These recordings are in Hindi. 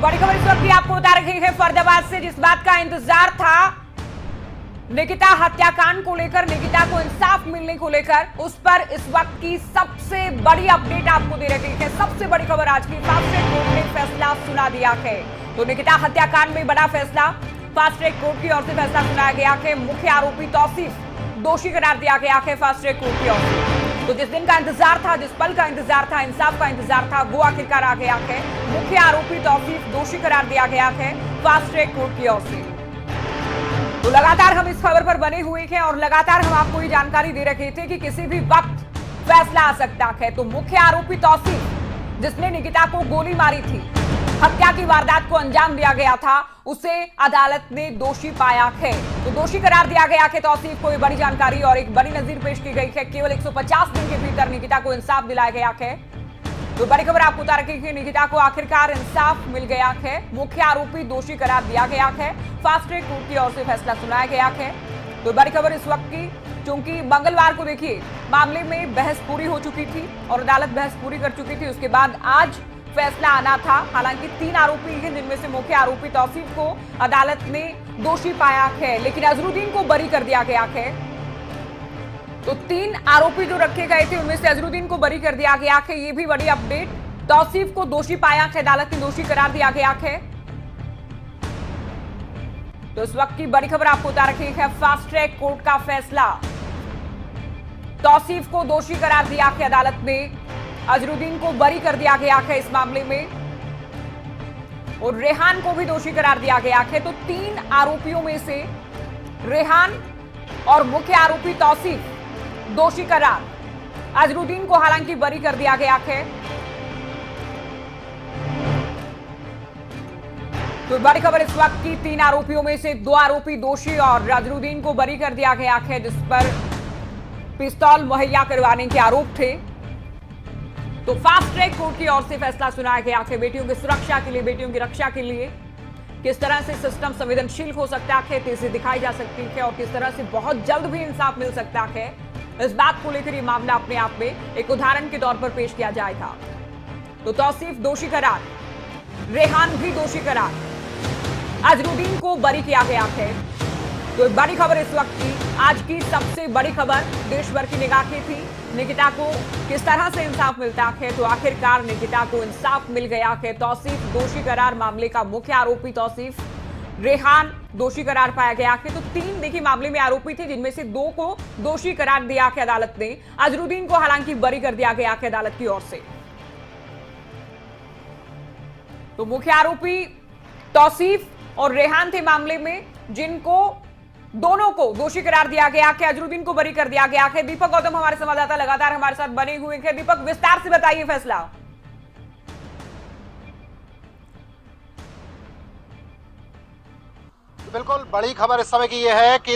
बड़ी खबर इस वक्त भी आपको बता रही है फरीदाबाद से, जिस बात का इंतजार था निकिता हत्याकांड को लेकर, निकिता को इंसाफ मिलने को लेकर, उस पर इस वक्त की सबसे बड़ी अपडेट आपको दे रही है। सबसे बड़ी खबर आज की, फास्ट ट्रैक कोर्ट ने फैसला सुना दिया है। तो निकिता हत्याकांड में बड़ा फैसला, फास्ट ट्रैक कोर्ट की ओर से फैसला सुनाया गया है। मुख्य आरोपी तौसीफ दोषी करार दिया गया है फास्ट ट्रैक कोर्ट की ओर से। तो जिस दिन का इंतजार था, जिस पल का इंतजार था, इंसाफ का इंतजार था, वो आखिरकार आ गया है। मुख्य आरोपी तौसीफ दोषी करार दिया गया है फास्ट ट्रैक कोर्ट की ओर से। तो लगातार हम इस खबर पर बने हुए हैं और लगातार हम आपको ये जानकारी दे रहे थे कि किसी भी वक्त फैसला आ सकता है। तो मुख्य आरोपी तौसीफ, जिसने निकिता को गोली मारी थी, हत्या की वारदात को अंजाम दिया गया था, उसे अदालत ने दोषी पाया है। तो दोषी करार दिया गया है तौसीफ को। ये बड़ी जानकारी और एक बड़ी नजीर पेश की गई है। केवल 150 दिन के भीतर निकिता को इंसाफ दिलाया गया है। तो बड़ी खबर आपको बता रही है, निकिता को आखिरकार इंसाफ मिल गया है। मुख्य आरोपी दोषी करार दिया गया है। फास्ट ट्रैक कोर्ट की ओर से फैसला सुनाया गया है। तो बड़ी खबर इस वक्त की, क्योंकि मंगलवार को देखिए मामले में बहस पूरी हो चुकी थी और अदालत बहस पूरी कर चुकी थी। उसके बाद आज फैसला आना था। हालांकि 3 आरोपी हैं, जिनमें से मुख्य आरोपी तौसीफ को अदालत ने दोषी पाया है, लेकिन अजरुद्दीन को बरी कर दिया गया है। तो 3 आरोपी जो रखे गए थे, उनमें से अजरुद्दीन को बरी कर दिया गया है। ये भी बड़ी अपडेट, तौसीफ को दोषी पाया है, अदालत ने दोषी करार दिया गया है। तो इस वक्त की बड़ी खबर आपको बता रही है, फास्ट ट्रैक कोर्ट का फैसला, तौसीफ को दोषी करार दिया है अदालत ने, अजरुद्दीन को बरी कर दिया गया है इस मामले में, और रेहान को भी दोषी करार दिया गया है। तो 3 आरोपियों में से रेहान और मुख्य आरोपी तौसीफ दोषी करार, अजरुद्दीन को हालांकि बरी कर दिया गया है। तो बड़ी खबर इस वक्त की, 3 आरोपियों में से 2 आरोपी दोषी और अजरुद्दीन को बरी कर दिया गया है, जिस पर पिस्तौल मुहैया करवाने के आरोप थे। तो फास्ट ट्रैक कोर्ट की ओर से फैसला सुनाया गया है। बेटियों की सुरक्षा के लिए, बेटियों की रक्षा के लिए किस तरह से सिस्टम संवेदनशील हो सकता है, तेजी दिखाई जा सकती है और किस तरह से बहुत जल्द भी इंसाफ मिल सकता है, इस बात को लेकर ये मामला अपने आप में एक उदाहरण के तौर पर पेश किया जाएगा। तो तौसीफ दोषी करार, रेहान भी दोषी करार, अजरुद्दीन को बरी किया गया है। तो बड़ी खबर इस वक्त की, आज की सबसे बड़ी खबर देश भर की निगाहें थी, निकिता को किस तरह से इंसाफ मिलता है। तो आखिरकार निकिता को इंसाफ मिल गया है। तौसीफ दोषी करार, मामले का मुख्य आरोपी तौसीफ, रेहान दोषी करार पाया गया है। तो 3 देखिए मामले में आरोपी थे, जिनमें से 2 को दोषी करार दिया है अदालत ने। अजरुद्दीन को हालांकि बरी कर दिया गया है अदालत की ओर से। तो मुख्य आरोपी तौसीफ और रेहान थे मामले में, जिनको दोनों को दोषी करार दिया गया है, अजरुद्दीन को बरी कर दिया गया है। दीपक गौतम हमारे संवाददाता लगातार हमारे साथ बने हुए हैं। दीपक, विस्तार से बताइए फैसला। बिल्कुल बड़ी खबर इस समय की यह है कि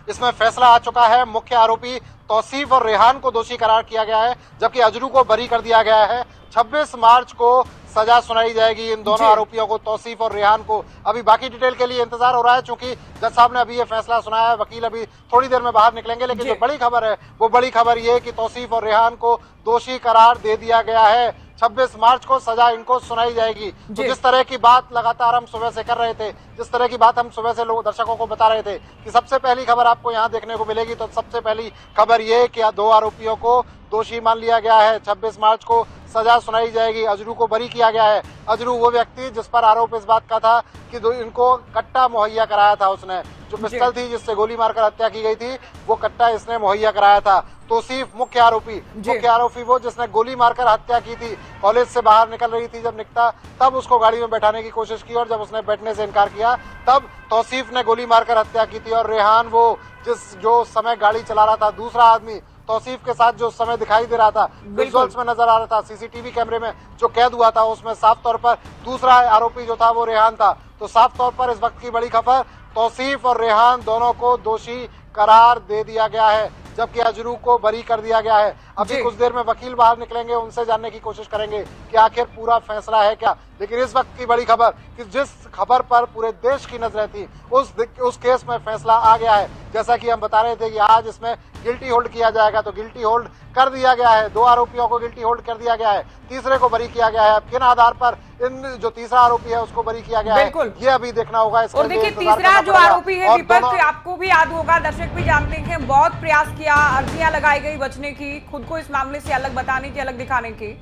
इसमें फैसला आ चुका है। मुख्य आरोपी तौसीफ और रेहान को दोषी करार किया गया है, जबकि अजरू को बरी कर दिया गया है। 26 मार्च को सजा सुनाई जाएगी इन दोनों आरोपियों को, तौसीफ और रेहान को। अभी बाकी डिटेल के लिए इंतजार हो रहा है, क्योंकि जज साहब ने अभी ये फैसला सुनाया है। वकील अभी थोड़ी देर में बाहर निकलेंगे, लेकिन जो बड़ी खबर है वो बड़ी खबर ये है कि तौसीफ और रेहान को दोषी करार दे दिया गया है। 26 मार्च को सजा इनको सुनाई जाएगी। तो जिस तरह की बात लगातार हम सुबह से कर रहे थे, जिस तरह की बात हम सुबह से लोग दर्शकों को बता रहे थे कि सबसे पहली खबर आपको यहाँ देखने को मिलेगी, तो सबसे पहली खबर ये कि 2 आरोपियों को दोषी मान लिया गया है। 26 मार्च को सजा सुनाई जाएगी। अजरू को बरी किया गया है। अजरू वो व्यक्ति जिस पर आरोप इस बात का था कि इनको कट्टा मुहैया कराया था, उसने जो पिस्टल थी जिससे गोली मारकर हत्या की गई थी, वो कट्टा इसने मुहैया कराया था। तौसीफ मुख्य आरोपी वो जिसने गोली मारकर हत्या की थी। कॉलेज से बाहर निकल रही थी जब निकिता, तब उसको गाड़ी में बैठाने की कोशिश की और जब उसने बैठने से इनकार किया, तब तौसीफ ने गोली मारकर हत्या की थी। और रेहान वो जो समय गाड़ी चला रहा था, दूसरा आदमी तौसीफ के साथ जो समय दिखाई दे रहा था, विजुअल्स में नजर आ रहा था, सीसीटीवी कैमरे में जो कैद हुआ था, उसमें साफ तौर पर दूसरा आरोपी जो था वो रेहान था। तो साफ तौर पर इस वक्त की बड़ी खबर, तौसीफ और रेहान दोनों को दोषी करार दे दिया गया है, जबकि अजरू को बरी कर दिया गया है। अभी कुछ देर में वकील बाहर निकलेंगे, उनसे जानने की कोशिश करेंगे कि आखिर पूरा फैसला है क्या। लेकिन इस वक्त की बड़ी खबर कि जिस खबर पर पूरे देश की नजरें थी, उस केस में फैसला आ गया है। जैसा कि हम बता रहे थे कि आज इसमें गिल्टी होल्ड किया जाएगा, तो गिल्टी होल्ड कर दिया गया है। 2 आरोपियों को गिल्टी होल्ड कर दिया गया है, तीसरे को बरी किया गया है। किन आधार पर इन जो तीसरा आरोपी है उसको बरी किया गया है, ये अभी देखना होगा। और देखिए तीसरा जो आरोपी है दीपक, आपको भी याद होगा, दर्शक भी जानते हैं, बहुत प्रयास किया, अर्जियां लगाई गई बचने की, खुद को इस मामले से अलग बताने की, अलग दिखाने की।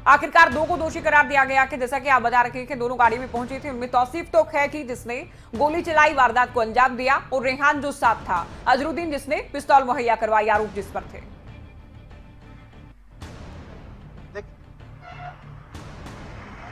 आखिरकार 2 को दोषी करार दिया गया कि जैसा कि आप बता रखे कि दोनों गाड़ी में पहुंचे थे। उनमें तौसीफ तो है कि जिसने गोली चलाई, वारदात को अंजाम दिया, और रेहान जो साथ था, अजरुद्दीन जिसने पिस्तौल मुहैया करवाई, आरोप जिस पर थे।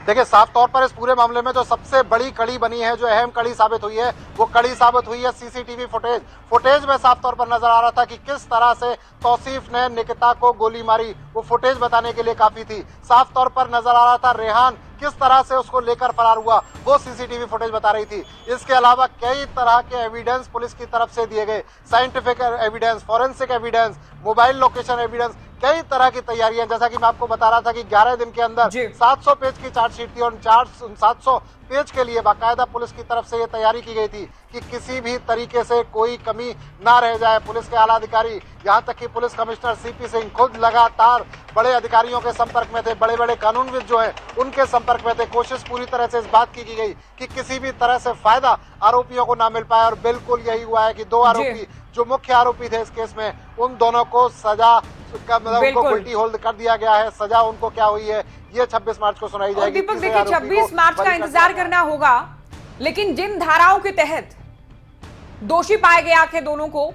देखिए साफ तौर पर इस पूरे मामले में जो सबसे बड़ी कड़ी बनी है, जो अहम कड़ी साबित हुई है, वो कड़ी साबित हुई है सीसीटीवी फुटेज में साफ तौर पर नजर आ रहा था कि किस तरह से तौसीफ ने निकिता को गोली मारी। वो फुटेज बताने के लिए काफी थी। साफ तौर पर नजर आ रहा था रेहान किस तरह से उसको लेकर फरार हुआ, वो सीसीटीवी फुटेज बता रही थी। इसके अलावा कई तरह के एविडेंस पुलिस की तरफ से दिए गए, scientific evidence, forensic evidence, mobile location evidence, कई तरह की तैयारियां। जैसा कि मैं आपको बता रहा था कि 11 दिन के अंदर 700 पेज की चार्जशीट थी और 700 पेज के लिए बाकायदा पुलिस की तरफ से ये तैयारी की गई थी कि किसी भी तरीके से कोई कमी ना रह जाए। पुलिस के आला अधिकारी, यहाँ तक कि पुलिस कमिश्नर सीपी सिंह खुद लगातार बड़े अधिकारियों के संपर्क में थे, बड़े बड़े कानूनविद जो है उनके संपर्क में थे। कोशिश पूरी तरह से इस बात की गई कि किसी भी तरह से फायदा आरोपियों को ना मिल पाए, और बिल्कुल यही हुआ है कि 2 आरोपी जो मुख्य आरोपी थे इस केस में, उन दोनों को सजा का मतलब उनको गिल्टी होल्ड कर दिया गया है। सजा उनको क्या हुई है ये 26 मार्च को सुनाई जाएगी। दीपक देखिए 26 मार्च का इंतजार करना होगा, लेकिन जिन धाराओं के तहत दोषी पाए गए आखिर दोनों को,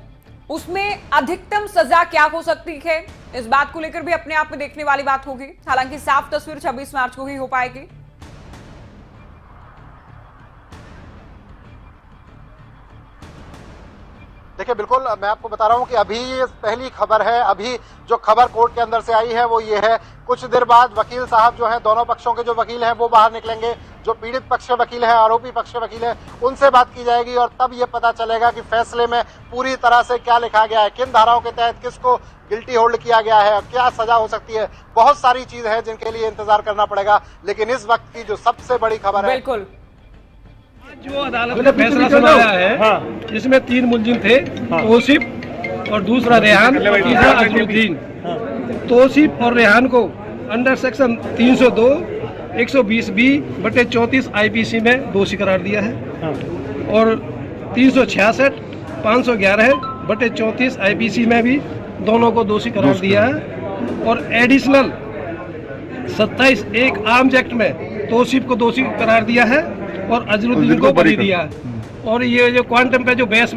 उसमें अधिकतम सजा क्या हो सकती है, इस बात को लेकर भी अपने आप में देखने वाली बात होगी। हालांकि साफ तस्वीर 26 मार्च को ही हो पाएगी। देखिए बिल्कुल मैं आपको बता रहा हूं कि अभी ये पहली खबर है। अभी जो खबर कोर्ट के अंदर से आई है वो ये है, कुछ देर बाद वकील साहब जो हैं, दोनों पक्षों के जो वकील हैं वो बाहर निकलेंगे। जो पीड़ित पक्ष के वकील हैं, आरोपी पक्ष के वकील हैं, उनसे बात की जाएगी और तब ये पता चलेगा कि फैसले में पूरी तरह से क्या लिखा गया है, किन धाराओं के तहत किसको गिल्टी होल्ड किया गया है, क्या सजा हो सकती है। बहुत सारी चीज है जिनके लिए इंतजार करना पड़ेगा, लेकिन इस वक्त की जो सबसे बड़ी खबर है, बिल्कुल जो अदालत ने फैसला सुनाया है, जिसमें 3 मुलजिम थे, तौसीफ और दूसरा रेहान, तीसरा अजरुद्दीन। तौसीफ और रेहान को अंडर सेक्शन 302 120B/34 IPC में दोषी करार दिया है और 366 511/34 IPC में भी दोनों को दोषी करार दिया है और एडिशनल 27(1) आर्म्स एक्ट में तौसीफ को दोषी करार दिया है और अजरुद्दीन को बरी दिया है। और ये जो क्वांटम पे जो बेस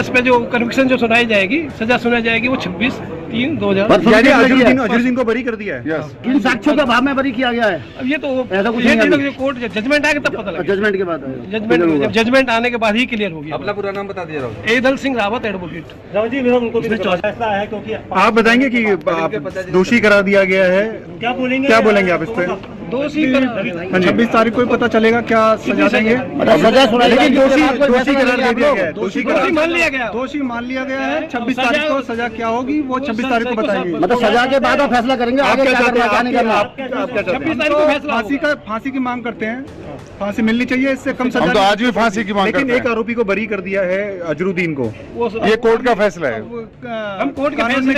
पे जो कन्विक्शन जो सुनाई जाएगी, सजा सुनाई जाएगी, वो 26/3/2000। अजरुद्दीन को बरी कर दिया है। किन साक्ष्यों के अभाव में बरी किया गया है? अब ये तो ये कोर्ट जजमेंट आएगा तब पता लगेगा। जजमेंट के बाद जजमेंट आने के बाद ही क्लियर होगी। अपना पूरा नाम बता दिया राहुल। एदल सिंह रावत, एडवोकेट। फैसला है क्योंकि आप बताएंगे कि दोषी करा दिया गया है, क्या बोलेंगे आप इस पे? दोषी 26 तारीख को पता चलेगा क्या सजा देंगे। लेकिन दोषी करार दे दिया गया है, दोषी मान लिया गया, दोषी मान लिया गया है। 26 तारीख को सजा क्या होगी वो 26 तारीख को बताएंगे। मतलब सजा के बाद आप फैसला करेंगे आगे क्या करना क्या नहीं करना। 26 तारीख को फैसला। फांसी की मांग करते हैं, फांसी मिलनी चाहिए, इससे कम सजा। हम तो आज भी फांसी की मांग करते हैं। लेकिन एक आरोपी को बरी कर दिया है, अजरुद्दीन को। ये कोर्ट का फैसला है। हम कोर्ट के फैसले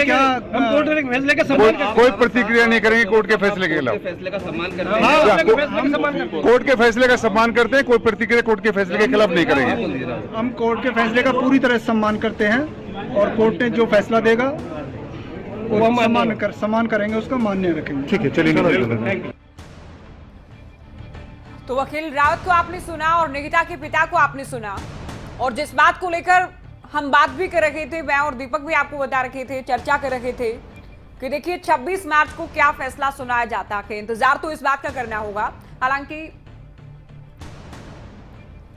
के सम्मान करते हैं। कोई प्रतिक्रिया नहीं करेंगे कोर्ट के फैसले के खिलाफ। कोर्ट के फैसले का सम्मान करते हैं, कोई प्रतिक्रिया कोर्ट के फैसले के खिलाफ नहीं करेंगे। हम कोर्ट के फैसले का पूरी तरह सम्मान करते हैं और कोर्ट ने जो फैसला देगा वो हम सम्मान करेंगे, उसका मान्य रखेंगे। ठीक है, चलिए। तो वकील रावत को आपने सुना और निकिता के पिता को आपने सुना, और जिस बात को लेकर हम बात भी कर रहे थे, मैं और दीपक भी आपको बता रखे थे, चर्चा कर रहे थे कि देखिए 26 मार्च को क्या फैसला सुनाया जाता है। इंतजार तो इस बात का करना होगा। हालांकि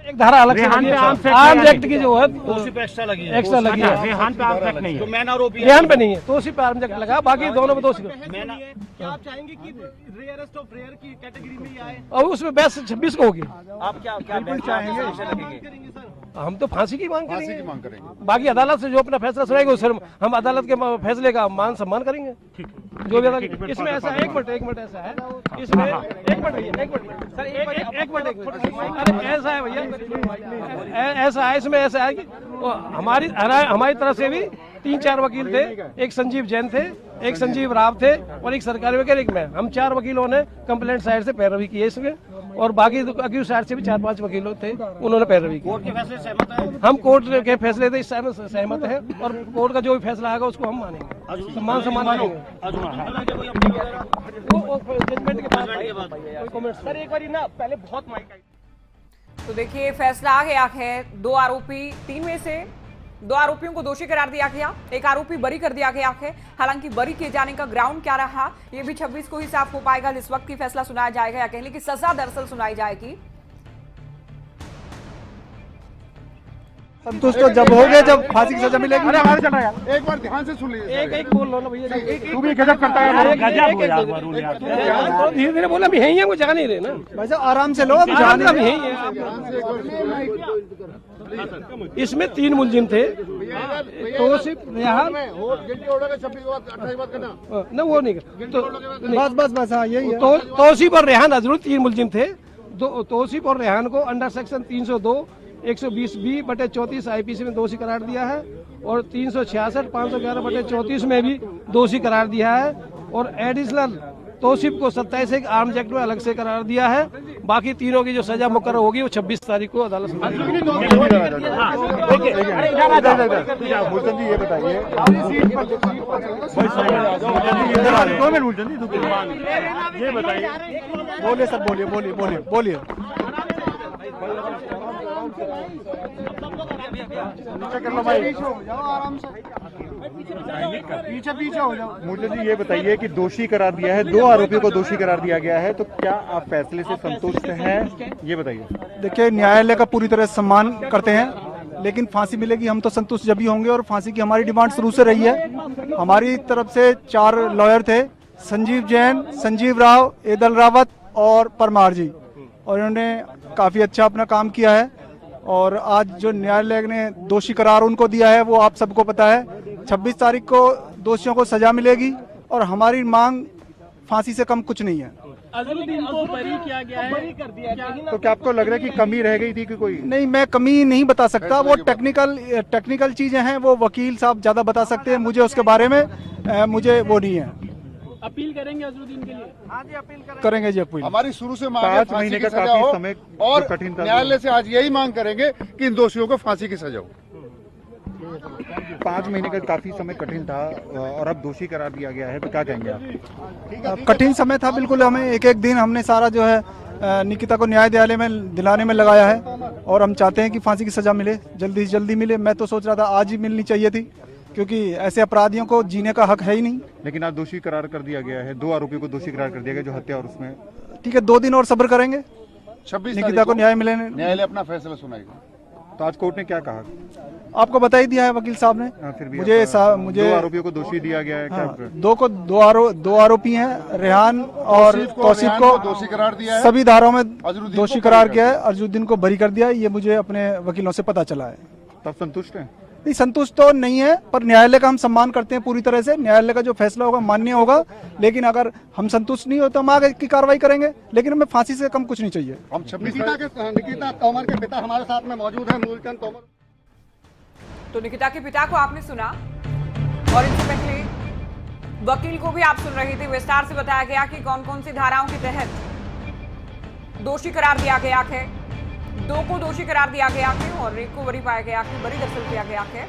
एक धारा अलग से आर्म्स एक्ट की जो है एक्स्ट्रा लगी है, रेहान पे आर्म्स एक्ट नहीं है, मेन आरोपी रेहान पे नहीं है, तो उसी पे आर्म्स एक्ट लगा, बाकी दोनों पे दोषी। क्या आप चाहेंगे कि रेयरेस्ट ऑफ रेयर की कैटेगरी में ही आए? और उसमें बहस 26 को होगी। आप क्या चाहेंगे? हम तो फांसी की मांग करेंगे। बाकी अदालत से जो अपना फैसला सुनाएगी उससे हम अदालत के फैसले का मान सम्मान करेंगे। जो भी इसमें ऐसा है, एक मिनट ऐसा है, इसमें एक मिनट सर, एक मिनट अरे ऐसा है भैया, ऐसा है इसमें, ऐसा है कि हमारी तरफ से भी 3-4 वकील थे, एक संजीव जैन थे, एक संजीव राव थे और एक सरकारी वकील, एक मैं। हम 4 वकीलों ने कंप्लेंट साइड से पैरवी की है इसमें, और बाकी अक्यूज साइड से भी 4-5 वकीलों थे, उन्होंने पैरवी की। कोर्ट के फैसले से सहमत हैं? हम कोर्ट के फैसले से इस समय सहमत है, और कोर्ट का जो भी फैसला आएगा उसको हम मानेंगे, सम्मान मानेंगे। जजमेंट के बाद सर एक बार ना पहले बहुत माइक आई। तो देखिए फैसला आ गया है। 2 आरोपी 3 में से 2 आरोपियों को दोषी करार दिया गया, एक आरोपी बरी कर दिया गया है। हालांकि बरी किए जाने का ग्राउंड क्या रहा ये भी 26 को ही साफ हो पाएगा, जिस वक्त की फैसला सुनाया जाएगा, या कह लें कि सजा दरअसल सुनाई जाएगी। संतुष्ट तो जब हो गए जब फांसी की सजा मिलेगी। अरे हमारे चल रहा है, एक बार ध्यान से सुन लीजिए। एक बोल लो ना भैया, तू भी गजब करता है। धीरे धीरे बोला, हम यही हैं, वो जा नहीं रहे ना भाई साहब आराम से लो, अभी जाने हम यही हैं। इसमें 3 मुलजिम थे, तो सिर्फ रेहान ना वो नहीं तो बस हाँ यही है। तौसीफ और रेहान अजरुल 3 मुलजिम थे। तौसीफ और रेहान को अंडर सेक्शन 302 120B/34 IPC में दोषी करार दिया है, और 366 511/34 में भी दोषी करार दिया है, और एडिशनल तौसीफ को 27 आर्म्स एक्ट में अलग से करार दिया है। बाकी तीनों की जो सजा मुकर्रर होगी वो 26 तारीख को अदालत में। मूलचंद जी ये बताइए, ये बताइए, बोलिए सर, बोलिए। पीछे हो जाओ। मूलचंद जी ये बताइए कि दोषी करार दिया है, 2 आरोपियों को दोषी करार दिया गया है, तो क्या आप फैसले से संतुष्ट हैं, ये बताइए। देखिए न्यायालय का पूरी तरह सम्मान करते हैं, लेकिन फांसी मिलेगी हम तो संतुष्ट जब ही होंगे, और फांसी की हमारी डिमांड शुरू से रही है। हमारी तरफ से 4 लॉयर थे, संजीव जैन, संजीव राव, एदल रावत और परमार जी, और इन्होंने काफ़ी अच्छा अपना काम किया है। और आज जो न्यायालय ने दोषी करार उनको दिया है वो आप सबको पता है। 26 तारीख को दोषियों को सजा मिलेगी, और हमारी मांग फांसी से कम कुछ नहीं है। अजहरुद्दीन को बरी किया गया है, बरी कर दिया गया। तो क्या आपको लग रहा है कि कमी रह गई थी कि कोई? नहीं, मैं कमी नहीं बता सकता, वो टेक्निकल चीजें हैं, वो वकील साहब ज्यादा बता सकते हैं मुझे उसके बारे में, मुझे वो नहीं है। अपील करेंगे अजहरुद्दीन के लिए? हाँ जी, अपील करेंगे जी, अपील। हमारी शुरू से मांग है 5 महीने का काफी समय और कठिन था, न्यायालय से आज यही मांग करेंगे कि इन दोषियों को फांसी की सजा हो। 5 महीने का काफी समय कठिन था और अब दोषी करार दिया गया है, तो क्या कहेंगे आप? कठिन समय था बिल्कुल, हमें एक दिन हमने सारा जो है निकिता को न्याय दिलाने में लगाया है, और हम चाहते हैं कि फांसी की सजा मिले, जल्दी से जल्दी मिले। मैं तो सोच रहा था आज ही मिलनी चाहिए थी, क्योंकि ऐसे अपराधियों को जीने का हक है ही नहीं। लेकिन आज दोषी करार कर दिया गया है, 2 आरोपियों को दोषी करार कर दिया गया जो हत्या और उसमें। ठीक है, 2 दिन और सब्र करेंगे, 26 निकिता को न्याय मिले। न्यायालय अपना फैसला सुनाएगा। तो आज कोर्ट ने क्या कहा? आपको बता ही दिया है वकील साहब ने। फिर भी मुझे 2 आरोपियों को दोषी दिया गया है। हाँ, 2 आरोपी हैं, रेहान और तौसीफ को दोषी करार दिया है, सभी धाराओं में दोषी करार किया है, अजहरुद्दीन को बरी कर दिया है, ये मुझे अपने वकीलों से पता चला है। तब संतुष्ट हैं? नहीं, संतुष्ट तो नहीं है, पर न्यायालय का हम सम्मान करते हैं पूरी तरह से। न्यायालय का जो फैसला होगा मान्य होगा, लेकिन अगर हम संतुष्ट नहीं हो तो हम आगे की कार्रवाई करेंगे, लेकिन हमें फांसी से कम कुछ नहीं चाहिए। हम निकिता तोमर के पिता हमारे साथ में मौजूद है, मूलचंद तोमर। तो निकिता के पिता को आपने सुना, और इससे पहले वकील को भी आप सुन रहे थे। विस्तार से बताया गया कि कौन कौन सी धाराओं के तहत दोषी करार दिया गया है। 2 को दोषी करार दिया गया है और 1 को बरी पाया गया है, बरी दरअसल किया गया है।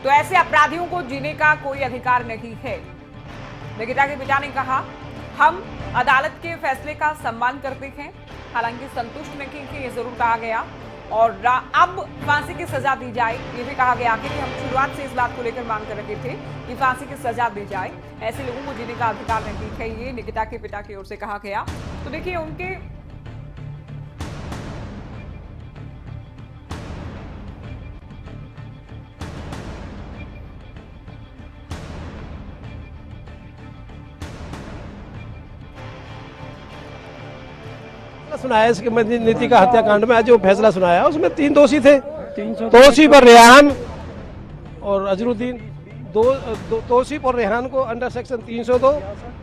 तो ऐसे अपराधियों को जीने का कोई अधिकार नहीं है। निकिता के पिता ने कहा, हम अदालत के फैसले का सम्मान करते हैं, हालांकि संतुष्ट नहीं थे, ये जरूर कहा गया। और अब फांसी की सजा दी जाए, ये भी कहा गया कि हम शुरुआत से इस बात को लेकर मांग कर रहे थे कि फांसी की सजा दी जाए। ऐसे लोगों को जीने का अधिकार नहीं है, ये निकिता के पिता की ओर से कहा गया। तो देखिए उनके सुनाया इसके नितिका हत्याकांड में आज जो फैसला सुनाया उसमें 3 दोषी थे, तौसीफ और रेहान और अजहरुद्दीन। तौसीफ और रेहान को अंडर सेक्शन 302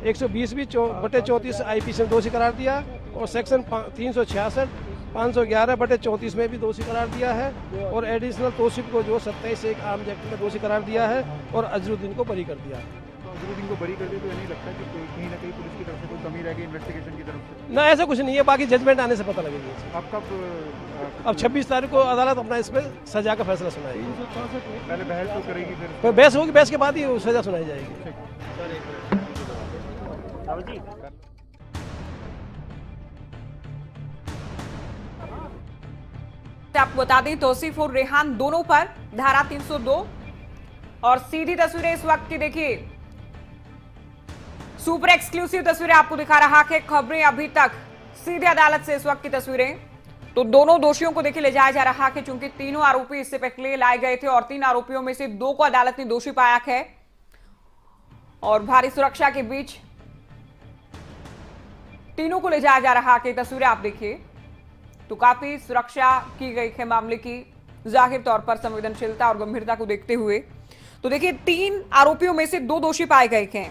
120B/34 IPC में दोषी करार दिया, और सेक्शन 366 511/34 में भी दोषी करार दिया है और एडिशनल तौसीफ को जो 27(1) आर्म्स एक्ट में दोषी करार दिया है और अजरुद्दीन को बरी कर दिया है। तो अजरुद्दीन को बरी कर दिया तो नहीं लगता कि कहीं ना कहीं पुलिस की तरफ से कोई कमी रह गई इन्वेस्टिगेशन की तरफ से? ना, ऐसा कुछ नहीं है, बाकी जजमेंट आने से पता लगेगी। अब कब अब 26 तारीख को अदालत अपना इस पर सजा का फैसला सुनाएगी। पहले बहस तो करेगी, फिर बहस होगी, बहस के बाद ही सजा सुनाई जाएगी। आपको बता दें तौसीफ और रेहान दोनों पर धारा 302 और सीधी तस्वीरें इस वक्त की देखिए, सुपर एक्सक्लूसिव तस्वीरें आपको दिखा रहा है खबरें अभी तक सीधे अदालत से इस वक्त की तस्वीरें। तो दोनों दोषियों को देखिए ले जाया जा रहा है क्योंकि तीनों आरोपी इससे पहले लाए गए थे और 3 आरोपियों में से 2 को अदालत ने दोषी पाया है और भारी सुरक्षा के बीच तीनों को ले जाया जा रहा है। तस्वीरें आप देखिए तो काफी सुरक्षा की गई है मामले की, जाहिर तौर पर संवेदनशीलता और गंभीरता को देखते हुए। तो देखिए 3 आरोपियों में से 2 दोषी पाए गए हैं।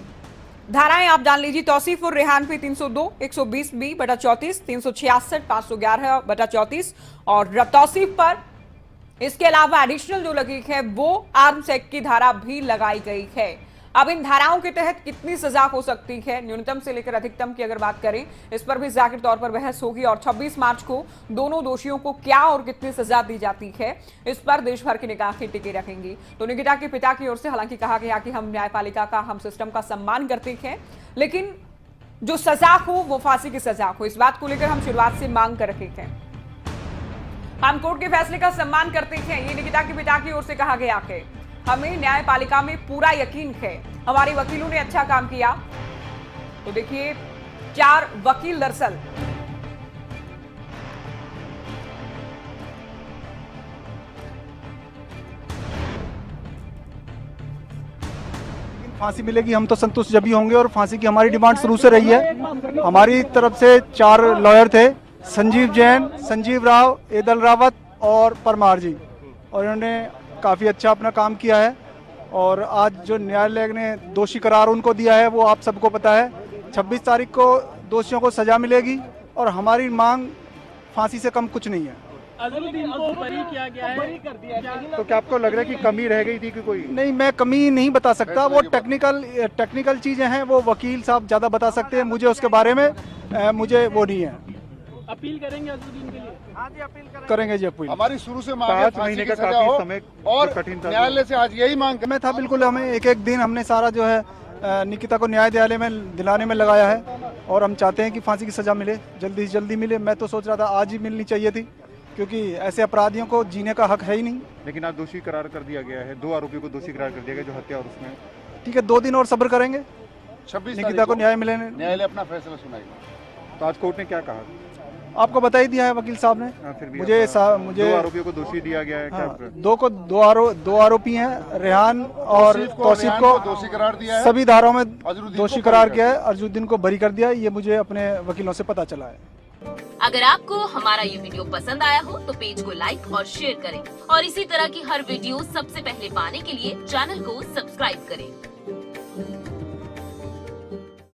धाराएं आप जान लीजिए, तौसीफ और रेहान पे 302, 120B/34, 366, 511/34 और तौसीफ पर इसके अलावा एडिशनल जो लगी है वो आर्म्स एक्ट की धारा भी लगाई गई है। अब इन धाराओं के तहत कितनी सजा हो सकती है, न्यूनतम से लेकर अधिकतम की अगर बात करें, इस पर भी जाहिर तौर पर बहस होगी और 26 मार्च को दोनों दोषियों को क्या और कितनी सजा दी जाती है, इस पर देश भर की निगाहें टिके रहेंगी। तो निकिता के पिता की ओर से हालांकि कहा गया कि हम न्यायपालिका का, हम सिस्टम का सम्मान करते हैं, लेकिन जो सजा हो वो फांसी की सजा हो, इस बात को लेकर हम शुरुआत से मांग कर रहे थे। हम कोर्ट के फैसले का सम्मान करते हैं, ये निकिता के पिता की ओर से कहा गया है। हमें न्यायपालिका में पूरा यकीन है, हमारे वकीलों ने अच्छा काम किया। तो देखिए 4 वकील दरअसल फांसी मिलेगी हम तो संतुष्ट जब ही होंगे और फांसी की हमारी डिमांड शुरू से रही है। हमारी तरफ से 4 लॉयर थे, संजीव जैन, संजीव राव, एदल रावत और परमार जी, और इन्होंने काफ़ी अच्छा अपना काम किया है। और आज जो न्यायालय ने दोषी करार उनको दिया है वो आप सबको पता है। 26 तारीख को दोषियों को सजा मिलेगी और हमारी मांग फांसी से कम कुछ नहीं है। अजरुद्दीन को बरी किया गया है, बरी कर दिया गया। तो क्या आपको लग रहा है कि कमी रह गई थी कि कोई? नहीं, मैं कमी नहीं बता सकता, वो टेक्निकल चीज़ें हैं, वो वकील साहब ज़्यादा बता सकते हैं। मुझे उसके बारे में मुझे वो नहीं है। अपील करेंगे अजरुद्दीन के लिए? हाँ जी, अपील करेंगे जी अपील। हमारी शुरू से मांग 5 महीने का काफी समय और कठिन था, न्यायालय से आज यही मांग में था। बिल्कुल, हमें एक दिन हमने सारा जो है निकिता को न्यायालय में दिलाने में लगाया है और हम चाहते हैं कि फांसी की सजा मिले, जल्दी से जल्दी मिले। मैं तो सोच रहा था आज ही मिलनी चाहिए थी क्योंकि ऐसे अपराधियों को जीने का हक है ही नहीं। लेकिन आज दोषी करार कर दिया गया है, 2 आरोपियों को दोषी करार कर दिया गया जो हत्या और उसमें। ठीक है, 2 दिन और सब्र करेंगे, 26 निकिता को न्याय मिले। न्यायालय अपना फैसला सुनाएगा। तो आज कोर्ट ने क्या कहा? आपको बता ही दिया है वकील साहब ने। फिर भी मुझे 2 आरोपियों को दोषी दिया गया है। हाँ, क्या 2 आरोपी हैं, रेहान और तौसीफ को दोषी करार दिया है, सभी धाराओं में अजरुद्दीन दोषी को करार बरी किया है, अजरुद्दीन को बरी कर दिया है। ये मुझे अपने वकीलों से पता चला है। अगर आपको हमारा ये वीडियो पसंद आया हो तो पेज को लाइक और शेयर करें और इसी तरह की हर वीडियो सबसे पहले पाने के लिए चैनल को सब्सक्राइब करें।